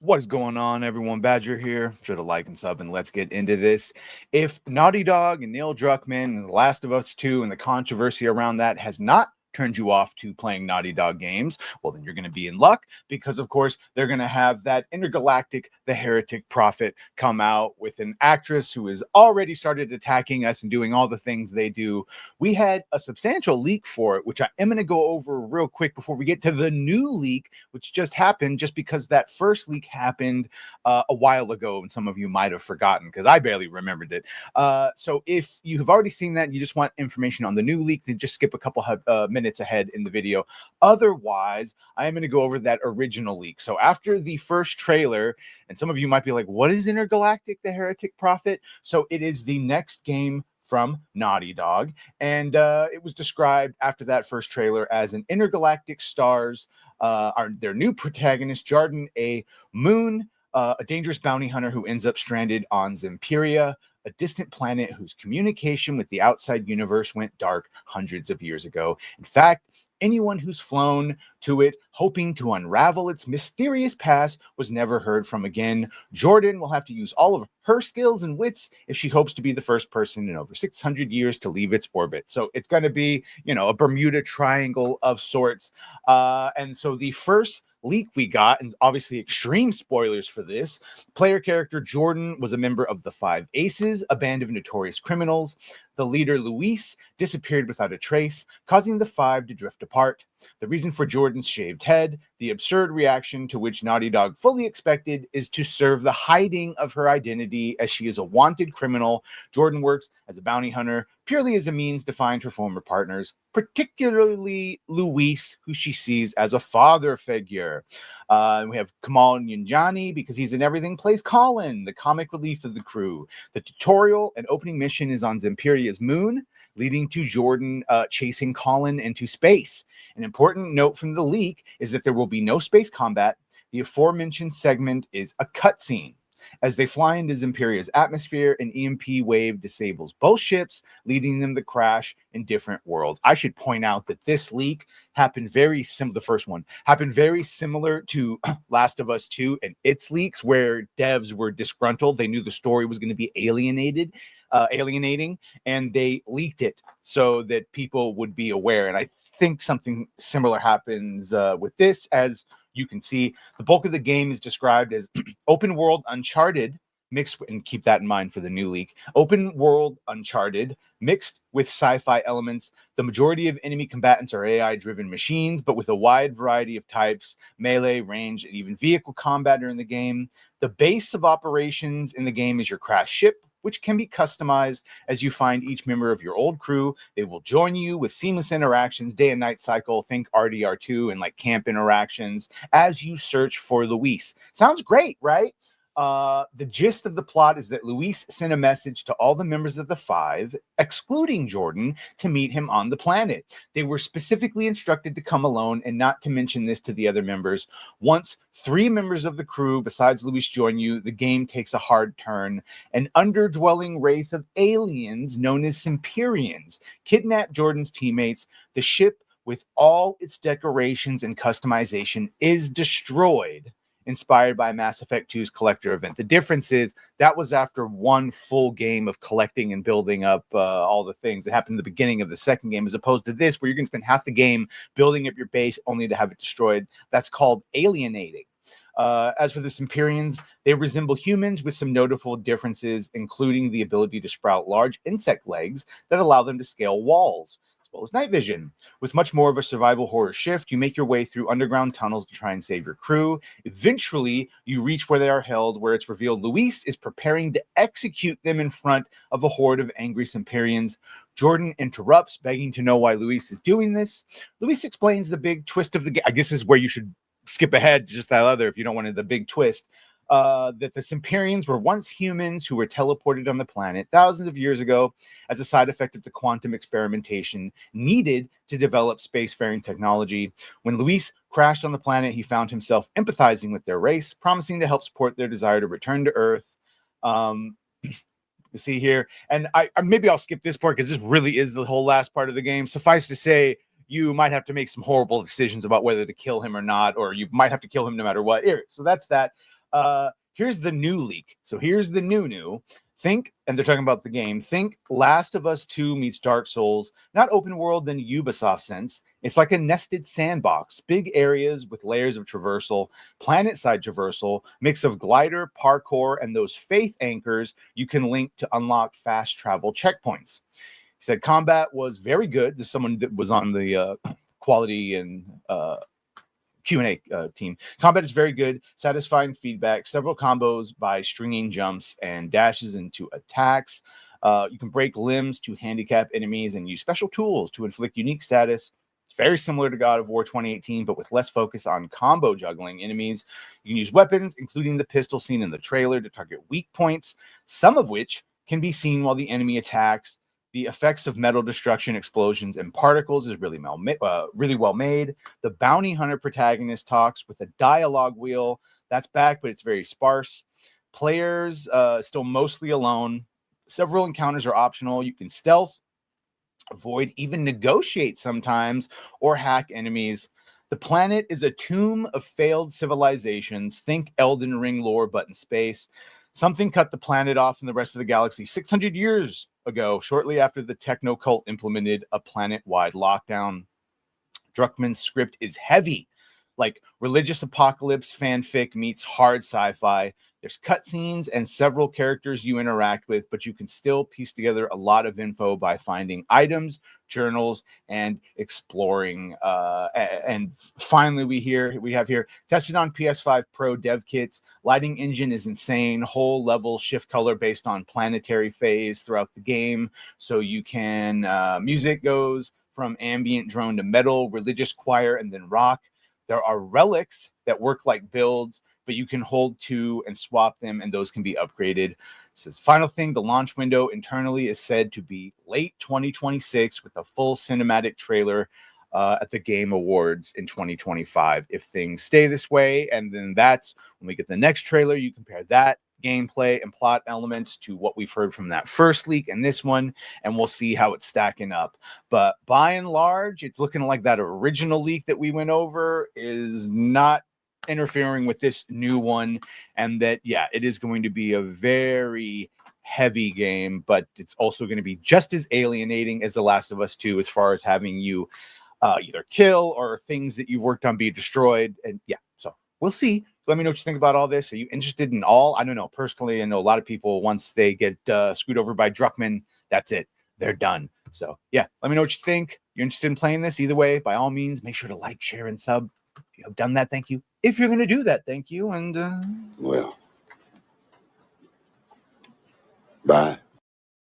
What is going on, everyone? Badger here. Sure to like and sub, and let's get into this. If Naughty Dog and Neil Druckmann and The Last of Us 2 and the controversy around that has not turned you off to playing Naughty Dog games, well, then you're going to be in luck because, of course, they're going to have that Intergalactic, the Heretic Prophet, come out with an actress who has already started attacking us and doing all the things they do. We had a substantial leak for it, which I am going to go over real quick before we get to the new leak, which just happened, just because that first leak happened a while ago, and some of you might have forgotten because I barely remembered it. So if you have already seen that and you just want information on the new leak, then just skip a couple minutes ahead in the video. Otherwise, I am going to go over that original leak. So after the first trailer, and some of you might be like, what is Intergalactic, the Heretic Prophet? So it is the next game from Naughty Dog, and it was described after that first trailer as an intergalactic stars are their new protagonist, Jordan, a moon, a dangerous bounty hunter who ends up stranded on Zemperia, a distant planet whose communication with the outside universe went dark hundreds of years ago. In fact, anyone who's flown to it hoping to unravel its mysterious past was never heard from again. Jordan will have to use all of her skills and wits if she hopes to be the first person in over 600 years to leave its orbit. So it's going to be, a Bermuda Triangle of sorts. And so the first leak we got, and obviously extreme spoilers for this, player character Jordan was a member of the Five Aces, a band of notorious criminals. The leader, Luis, disappeared without a trace, causing the five to drift apart. The reason for Jordan's shaved head, the absurd reaction to which Naughty Dog fully expected, is to serve the hiding of her identity as she is a wanted criminal. Jordan works as a bounty hunter purely as a means to find her former partners, particularly Luis, who she sees as a father figure. We have Kamal Nyunjani, because he's in everything, plays Colin, the comic relief of the crew. The tutorial and opening mission is on Zempiria's moon, leading to Jordan chasing Colin into space. An important note from the leak is that there will be no space combat. The aforementioned segment is a cutscene. As they fly into Zempiria's atmosphere, an EMP wave disables both ships, leading them to crash in different worlds. I should point out that this leak happened very similar. The first one happened very similar to Last of Us 2 and its leaks, where devs were disgruntled. They knew the story was going to be alienating, and they leaked it so that people would be aware. And I think something similar happens with this. As you can see, the bulk of the game is described as open world Uncharted mixed, and keep that in mind for the new leak, open world Uncharted mixed with sci-fi elements. The majority of enemy combatants are AI-driven machines, but with a wide variety of types, melee, range, and even vehicle combat are in the game. The base of operations in the game is your crash ship, which can be customized as you find each member of your old crew. They will join you with seamless interactions, day and night cycle, think RDR2 and like camp interactions as you search for Luis. Sounds great, right? The gist of the plot is that Luis sent a message to all the members of the Five, excluding Jordan, to meet him on the planet. They were specifically instructed to come alone and not to mention this to the other members. Once 3 members of the crew besides Luis join you, the game takes a hard turn. An underdwelling race of aliens known as Semperians kidnap Jordan's teammates. The ship, with all its decorations and customization, is destroyed, inspired by Mass Effect 2's collector event. The difference is that was after one full game of collecting and building up all the things. It happened in the beginning of the second game, as opposed to this, where you're going to spend half the game building up your base only to have it destroyed. That's called alienating. As for the Semperians, they resemble humans with some notable differences, including the ability to sprout large insect legs that allow them to scale walls, as well as night vision. With much more of a survival horror shift, you make your way through underground tunnels to try and save your crew. Eventually, you reach where they are held, where it's revealed Luis is preparing to execute them in front of a horde of angry Semperians. Jordan interrupts, begging to know why Luis is doing this. Luis explains the big twist of the game. I guess this is where you should skip ahead to just that other if you don't want the big twist. That the Semperians were once humans who were teleported on the planet thousands of years ago as a side effect of the quantum experimentation needed to develop spacefaring technology. When Luis crashed on the planet, he found himself empathizing with their race, promising to help support their desire to return to Earth. You see here, and I maybe I'll skip this part because this really is the whole last part of the game. Suffice to say, you might have to make some horrible decisions about whether to kill him or not, or you might have to kill him no matter what. Here, so that's that. Here's the new leak. So here's the new. Think, and they're talking about the game. Think Last of Us 2 meets Dark Souls, not open world in Ubisoft sense. It's like a nested sandbox, big areas with layers of traversal, planet-side traversal, mix of glider, parkour, and those faith anchors you can link to unlock fast travel checkpoints. He said combat was very good. This is someone that was on the quality and Q&A team. Combat is very good, satisfying feedback, several combos by stringing jumps and dashes into attacks. You can break limbs to handicap enemies and use special tools to inflict unique status. It's very similar to God of War 2018, but with less focus on combo juggling enemies. You can use weapons, including the pistol seen in the trailer, to target weak points, some of which can be seen while the enemy attacks. The effects of metal destruction, explosions, and particles is really well made. The bounty hunter protagonist talks with a dialogue wheel. That's back, but it's very sparse. Players still mostly alone. Several encounters are optional. You can stealth, avoid, even negotiate sometimes, or hack enemies. The planet is a tomb of failed civilizations. Think Elden Ring lore, but in space. Something cut the planet off from the rest of the galaxy 600 years ago, shortly after the techno cult implemented a planet-wide lockdown. Druckmann's script is heavy, like religious apocalypse fanfic meets hard sci-fi. There's cutscenes and several characters you interact with, but you can still piece together a lot of info by finding items, journals, and exploring. And finally, we have here tested on PS5 Pro dev kits. Lighting engine is insane. Whole level shift color based on planetary phase throughout the game, so you can music goes from ambient drone to metal, religious choir, and then rock. There are relics that work like builds, but you can hold two and swap them, and those can be upgraded. It says, final thing, the launch window internally is said to be late 2026 with a full cinematic trailer at the Game Awards in 2025. If things stay this way, and then that's when we get the next trailer, you compare that gameplay and plot elements to what we've heard from that first leak and this one, and we'll see how it's stacking up. But by and large, it's looking like that original leak that we went over is not interfering with this new one, and that it is going to be a very heavy game, but it's also going to be just as alienating as The Last of Us 2 as far as having you either kill or things that you've worked on be destroyed. And so we'll see. Let me know what you think about all this. Are you interested in all? I don't know. Personally, I know a lot of people, once they get screwed over by Druckmann, that's it. They're done. So let me know what you think. You're interested in playing this? Either way, by all means, make sure to like, share, and sub. If you have done that, thank you. If you're going to do that, thank you. And well, bye.